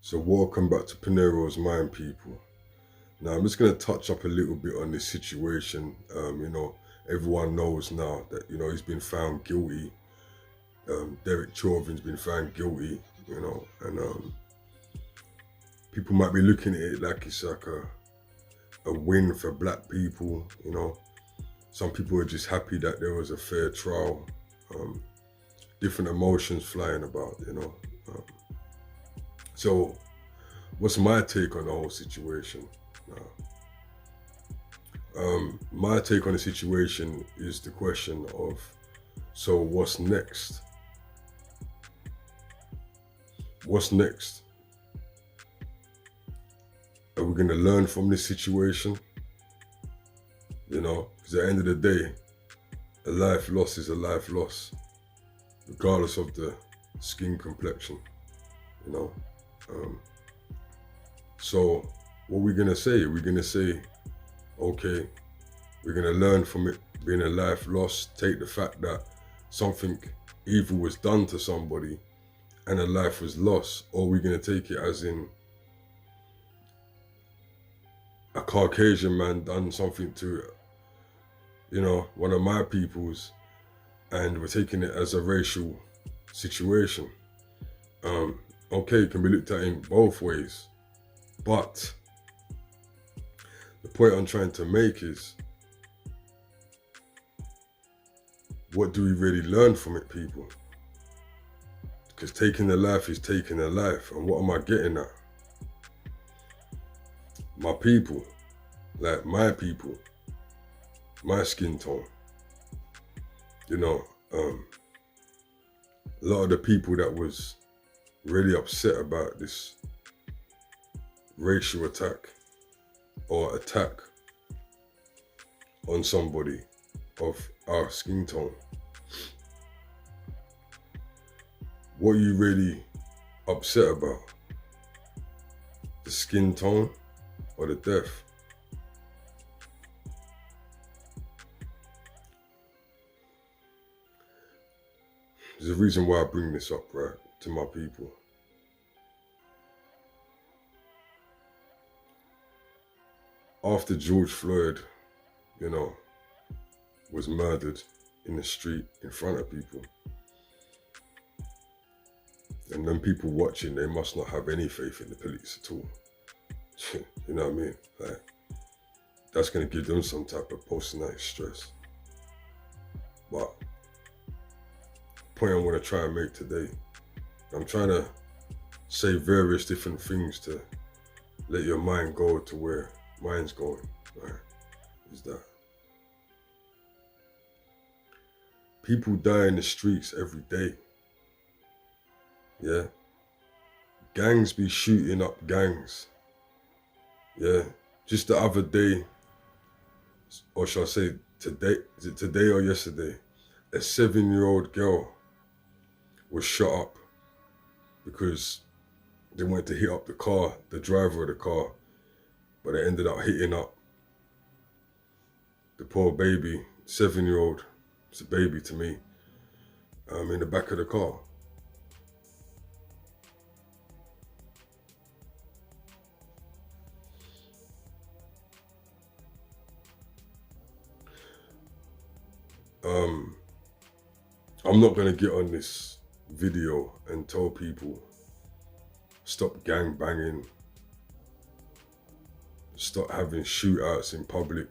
So welcome back to Pinero's Mind, people. Now I'm just going to touch up a little bit on this situation. Everyone knows now that, he's been found guilty. Derek Chauvin's been found guilty, and people might be looking at it like it's like a win for black people. Some people are just happy that there was a fair trial. Different emotions flying about. So what's my take on the whole situation? My take on the situation is the question of, so what's next? What's next? Are we going to learn from this situation? Because at the end of the day, a life loss is a life loss, regardless of the skin complexion, So what are we going to say? We're going to say, okay, we're going to learn from it being a life loss, take the fact that something evil was done to somebody and a life was lost, or we're going to take it as in a Caucasian man done something to, one of my peoples, and we're taking it as a racial situation. Okay, it can be looked at in both ways, but the point I'm trying to make is, what do we really learn from it, people? Because taking a life is taking a life, and what am I getting at? My people, like my people, my skin tone. A lot of the people that was really upset about this racial attack or attack on somebody of our skin tone. What are you really upset about? The skin tone or the death? There's a reason why I bring this up, right, to my people. After George Floyd, was murdered in the street in front of people, and then people watching, they must not have any faith in the police at all. You know what I mean? Like, that's going to give them some type of post-night stress. But the point I want to try and make today, I'm trying to say various different things to let your mind go to where mine's going, right? Is that people die in the streets every day. Yeah. Gangs be shooting up gangs. Yeah. Just the other day, or shall I say today, is it today or yesterday? A 7-year-old girl was shot up because they went to hit up the driver of the car, but they ended up hitting up the poor baby, 7-year-old, it's a baby to me, in the back of the car. I'm not going to get on this video and tell people stop gang banging, stop having shootouts in public.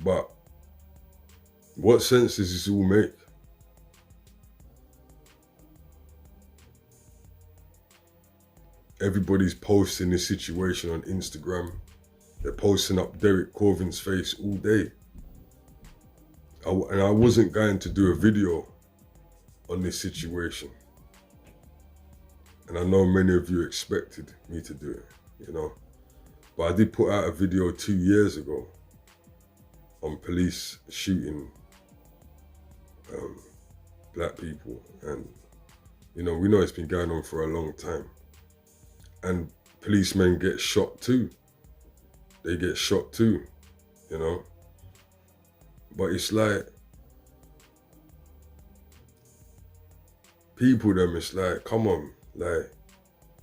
But what sense does this all make? Everybody's posting this situation on Instagram. They're posting up Derek Chauvin's face all day. And I wasn't going to do a video on this situation. And I know many of you expected me to do it, But I did put out a video 2 years ago on police shooting black people. And, we know it's been going on for a long time. And policemen get shot too. They get shot too, But it's like, people them, it's like, come on, like,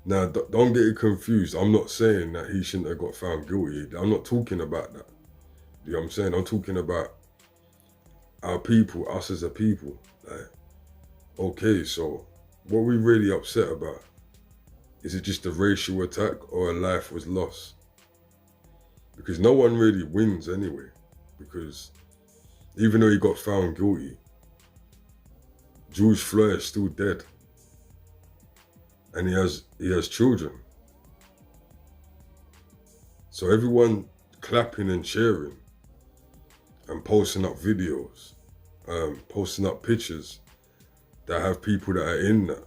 Now, don't get it confused. I'm not saying that he shouldn't have got found guilty. I'm not talking about that. You know what I'm saying? I'm talking about our people, us as a people. Like, okay, so what we really upset about? Is it just a racial attack or a life was lost? Because no one really wins anyway. Because even though he got found guilty, George Floyd is still dead. And he has children. So everyone clapping and cheering and posting up videos, posting up pictures that have people that are in that.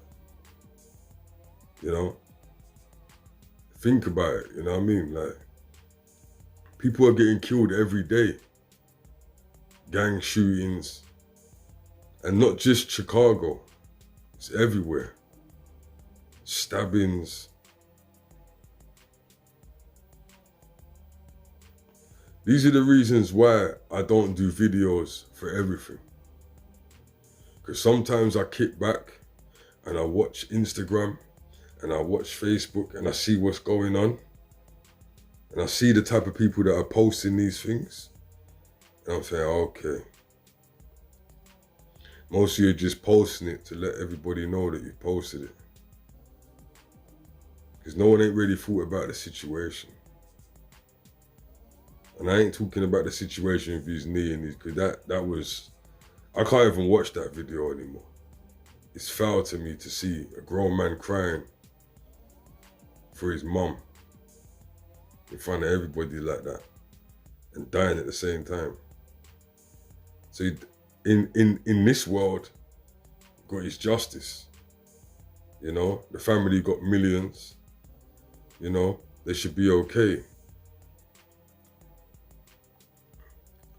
You know? Think about it, you know what I mean? Like, people are getting killed every day. Gang shootings. And not just Chicago. It's everywhere. Stabbings. These are the reasons why I don't do videos for everything. Because sometimes I kick back and I watch Instagram and I watch Facebook and I see what's going on. And I see the type of people that are posting these things. And I'm saying, okay. Most of you are just posting it to let everybody know that you posted it. Because no one ain't really thought about the situation. And I ain't talking about the situation with his knee and his, because that was, I can't even watch that video anymore. It's foul to me to see a grown man crying for his mum in front of everybody like that and dying at the same time. So in this world, got his justice. You know, the family got millions. You know, they should be okay.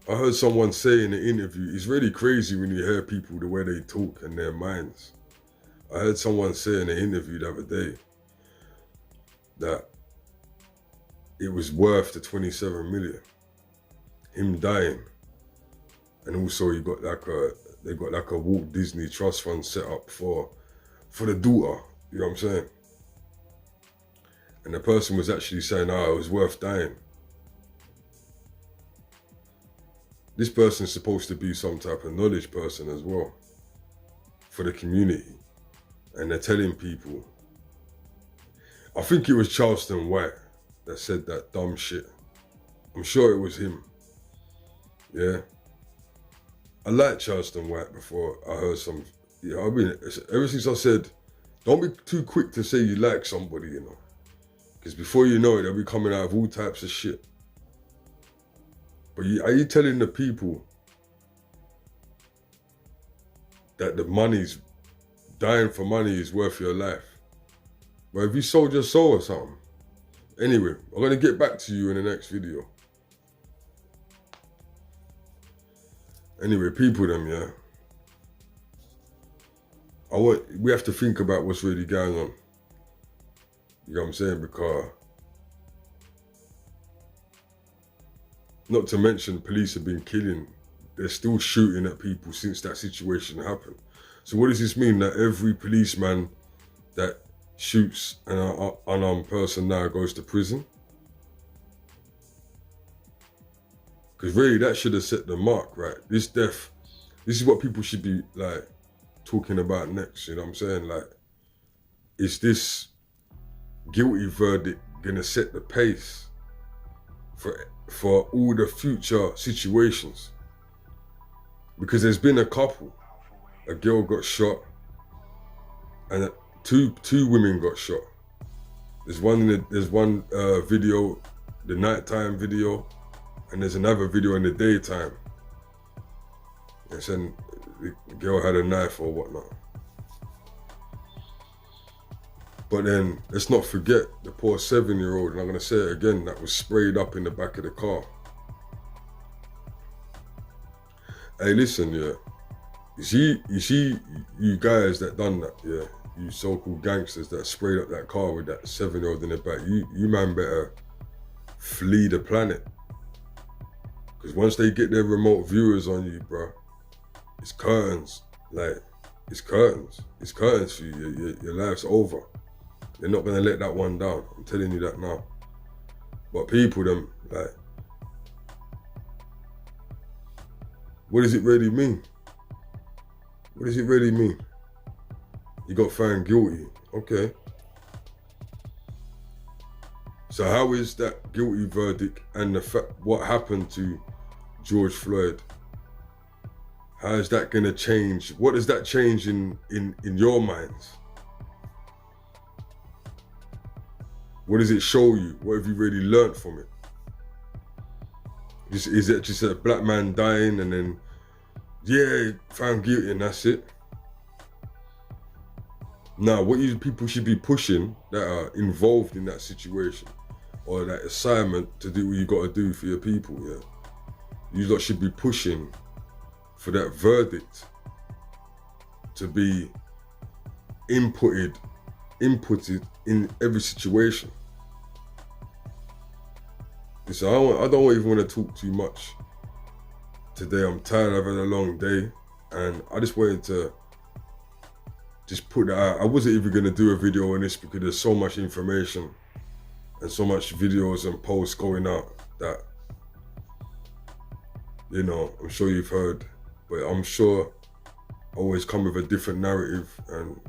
I heard someone say in an interview, it's really crazy when you hear people the way they talk and their minds. I heard someone say in an interview the other day that it was worth the 27 million, him dying. And also they got like a Walt Disney Trust Fund set up for the daughter, you know what I'm saying? And the person was actually saying, it was worth dying. This person's supposed to be some type of knowledge person as well for the community. And they're telling people, I think it was Charleston White that said that dumb shit. I'm sure it was him. Yeah. I liked Charleston White before I heard some, you know, I mean, ever since I said, don't be too quick to say you like somebody, you know. Because before you know it, they'll be coming out of all types of shit. But are you telling the people that the money's, dying for money is worth your life? But if you sold your soul or something. Anyway, I'm going to get back to you in the next video. Anyway, people them, yeah. We have to think about what's really going on. You know what I'm saying? Because, not to mention police have been killing, they're still shooting at people since that situation happened. So what does this mean? That every policeman that shoots an unarmed person now goes to prison? Because really that should have set the mark, right? This death, this is what people should be like talking about next, you know what I'm saying? Like, is this guilty verdict gonna set the pace for all the future situations? Because there's been a couple. A girl got shot and two women got shot. There's one video, the nighttime video, and there's another video in the daytime. And saying the girl had a knife or whatnot. But then let's not forget the poor 7-year-old, and I'm gonna say it again, that was sprayed up in the back of the car. Hey, listen, yeah. You see you guys that done that, yeah. You so-called gangsters that sprayed up that car with that 7-year-old in the back. You man better flee the planet. Because once they get their remote viewers on you, bro, it's curtains. Like, it's curtains. It's curtains for you. Your life's over. They're not gonna let that one down. I'm telling you that now. But people, them, like, what does it really mean? What does it really mean? You got found guilty, okay. So how is that guilty verdict and the fact what happened to George Floyd? How is that gonna change? What does that change in your minds? What does it show you? What have you really learned from it? Is it just a black man dying and then, yeah, found guilty and that's it? Now, what you people should be pushing that are involved in that situation or that assignment to do what you got to do for your people, yeah? You lot should be pushing for that verdict to be inputted in every situation. So I don't even want to talk too much today. I'm tired, I've had a long day, and I just wanted to just put that out. I wasn't even going to do a video on this because there's so much information and so much videos and posts going out that, you know, I'm sure you've heard, but I'm sure I always come with a different narrative, and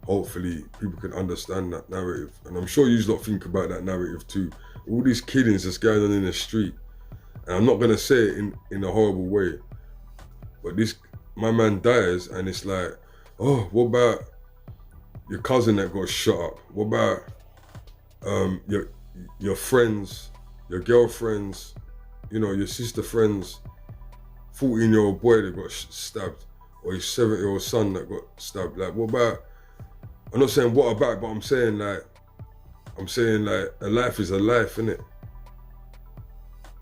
hopefully people can understand that narrative. And I'm sure you lot think about that narrative too. All these killings that's going on in the street, and I'm not gonna say it in a horrible way, but my man dies and it's like, oh, what about your cousin that got shot up? What about your friends, your girlfriends, you know, your sister friends, 14-year-old boy that got stabbed, or your 7-year-old son that got stabbed? Like, what about, I'm not saying what about, but I'm saying like a life is a life, innit?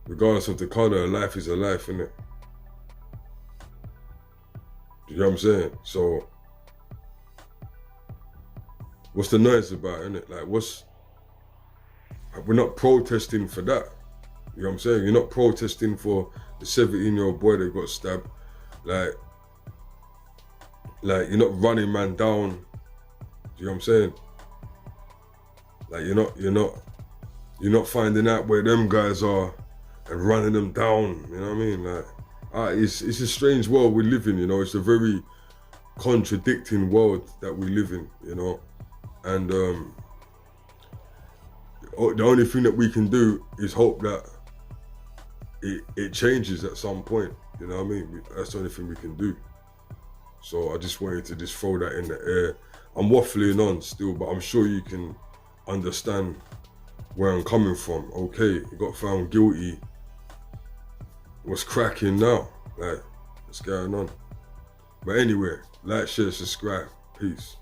Regardless of the color, a life is a life, innit? You know what I'm saying? So, what's the noise about, innit? Like, we're not protesting for that. You know what I'm saying? You're not protesting for the 17-year-old boy that got stabbed. Like you're not running man down. You know what I'm saying? Like you're not finding out where them guys are and running them down. You know what I mean? Like, it's a strange world we live in. You know, it's a very contradicting world that we live in. You know, and the only thing that we can do is hope that it changes at some point. You know what I mean? That's the only thing we can do. So I just wanted to just throw that in the air. I'm waffling on still, but I'm sure you can understand where I'm coming from. Okay, you got found guilty. What's cracking now? Like, what's going on? But anyway, like, share, subscribe. Peace.